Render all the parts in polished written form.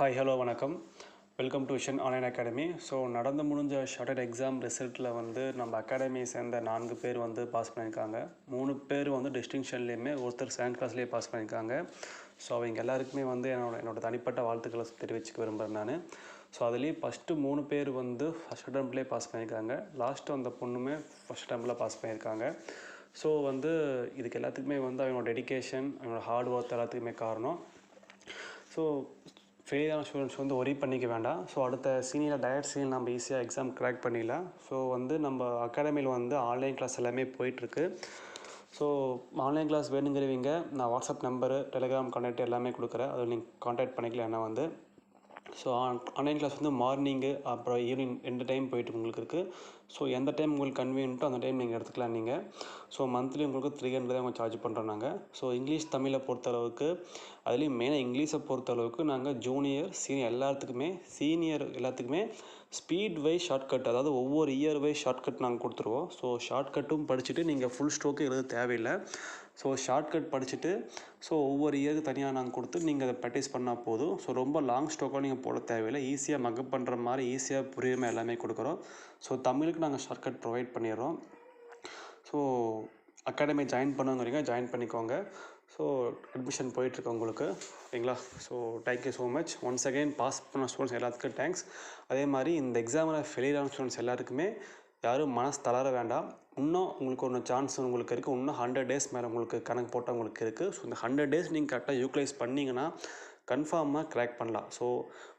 Hi hello வணக்கம். Welcome to vision online academy. So நடந்து முடிஞ்ச ஷார்ட்டட் எக்ஸாம் ரிசல்ட்டில் வந்து நம்ம அகாடமியை சேர்ந்த 4 பேர் வந்து பாஸ் பண்ணியிருக்காங்க. 3 பேர் வந்து டிஸ்டிங்ஷன்லேயுமே, ஒருத்தர் செகண்ட் கிளாஸ்லேயே பாஸ் பண்ணியிருக்காங்க. ஸோ அவங்க எல்லாருக்குமே வந்து என்னோட தனிப்பட்ட வாழ்த்துக்களை தெரிவிச்சுக்க விரும்புகிறேன் நான். ஸோ அதுலேயும் ஃபஸ்ட்டு 3 பேர் வந்து ஃபஸ்ட் அட்டம்ப்ட்லேயே பாஸ் பண்ணியிருக்காங்க. லாஸ்ட்டு அந்த பொண்ணுமே ஃபஸ்ட் அட்டம்ப்டில் பாஸ் பண்ணியிருக்காங்க. ஸோ வந்து இதுக்கு எல்லாத்துக்குமே வந்து அவங்களோட டெடிக்கேஷன், அவங்களோட ஹார்ட் ஒர்க் எல்லாத்துக்குமே காரணம். ஸோ ஃபெயிலான ஸ்டூடெண்ட்ஸ் வந்து ஒரி பண்ணிக்க வேண்டாம். ஸோ அடுத்த சீனியர் டைரக்ட் சீனியர் நம்ம ஈஸியாக எக்ஸாம் கிராக் பண்ணிடலாம். ஸோ வந்து நம்ம அகாடமியில் வந்து ஆன்லைன் கிளாஸ் எல்லாமே போயிட்டுருக்கு. ஸோ ஆன்லைன் கிளாஸ் வேணுங்கிறவங்க நான் வாட்ஸ்அப் நம்பரு, டெலிகிராம் கான்டாக்ட் எல்லாமே கொடுக்குறேன். அதில் நீங்கள் கான்டாக்ட் பண்ணிக்கலாம். என்ன வந்து ஸோ ஆன்லைன் கிளாஸ் வந்து மார்னிங்கு அப்புறம் ஈவினிங் 2 டைம் போயிட்டு உங்களுக்கு இருக்குது. ஸோ எந்த டைம் உங்களுக்கு கன்வீனியன்ட்டோ அந்த டைம் நீங்கள் எடுத்துக்கலாம் நீங்கள். ஸோ மந்த்லி உங்களுக்கு 300 அவங்க சார்ஜ் பண்ணுறோம் நாங்கள். ஸோ இங்கிலீஷ் தமிழை பொறுத்தளவுக்கு, அதுலேயும் மெயினாக இங்கிலீஷை பொறுத்தளவுக்கு நாங்கள் ஜூனியர் சீனியர் எல்லாத்துக்குமே ஸ்பீட் வைஸ் ஷார்ட்கட், அதாவது ஒவ்வொரு இயர் வைஸ் ஷார்ட்கட் நாங்கள் கொடுத்துருவோம். ஸோ ஷார்ட்கட்டும் படிச்சுட்டு நீங்கள் ஃபுல் ஸ்ட்ரோக்கு எழுத தேவையில்லை. ஸோ ஷார்ட்கட் படிச்சுட்டு ஸோ ஒவ்வொரு இயருக்கு தனியாக நாங்கள் கொடுத்து நீங்கள் அதை ப்ராக்டிஸ் பண்ணால் போதும். ஸோ ரொம்ப லாங் ஸ்ட்ரோக்காக நீங்கள் போட தேவையில்லை. ஈஸியாக மக்கப் பண்ணுற மாதிரி, ஈஸியாக புரியுற மாதிரி எல்லாமே கொடுக்குறோம். ஸோ தமிழுக்கு நாங்கள் ஷார்ட்கட் ப்ரொவைட் பண்ணிடுறோம். ஸோ அகாடமி ஜாயின் பண்ணுங்கிறீங்க, ஜாயின் பண்ணிக்கோங்க. ஸோ அட்மிஷன் போயிட்டுருக்கு உங்களுக்கு, ஓகேங்களா? So thank you so much. Once again pass பண்ண ஸ்டூடெண்ட்ஸ் எல்லாத்துக்கும் தேங்க்ஸ். அதே மாதிரி இந்த எக்ஸாமில் ஃபெயிலியர் ஆன ஸ்டூடெண்ட்ஸ் எல்லாருக்குமே யாரும் மனசு தளர வேண்டாம். இன்னும் உங்களுக்கு ஒன்று சான்ஸ் உங்களுக்கு இருக்குது. இன்னும் 100 டேஸ் மேலே உங்களுக்கு கணக்கு போட்டால் உங்களுக்கு இருக்குது. ஸோ இந்த 100 டேஸ் நீங்கள் கரெக்டாக யூட்டிலைஸ் பண்ணிங்கன்னா கன்ஃபார்மாக கிராக் பண்ணலாம். ஸோ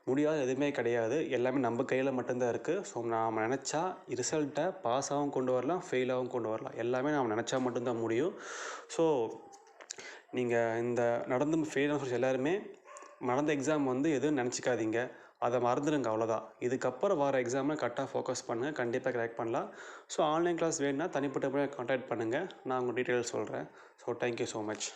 முடியாத எதுவுமே கிடையாது. எல்லாமே நம்ம கையில் மட்டும்தான் இருக்குது. ஸோ நாம் நினச்சா ரிசல்ட்டை பாஸாகவும் கொண்டு வரலாம், ஃபெயிலாகவும் கொண்டு வரலாம். எல்லாமே நாம் நினச்சா மட்டும்தான் முடியும். ஸோ நீங்கள் இந்த நடந்து ஃபெயில் ஆன எல்லாருமே நடந்த எக்ஸாம் வந்து எதுவும் நினச்சிக்காதீங்க, அதை மறந்துடுங்க, அவ்வளோதான். இதுக்கப்புறம் வர எக்ஸாமில் கரெக்டாக ஃபோக்கஸ் பண்ணுங்கள், கண்டிப்பாக கிராக் பண்ணலாம். ஸோ ஆன்லைன் கிளாஸ் வேணுன்னா தனிப்பட்ட முறையாக கான்டாக்ட் பண்ணுங்கள், நான் உங்கள் டீட்டெயில்ஸ் சொல்கிறேன். So thank you so much.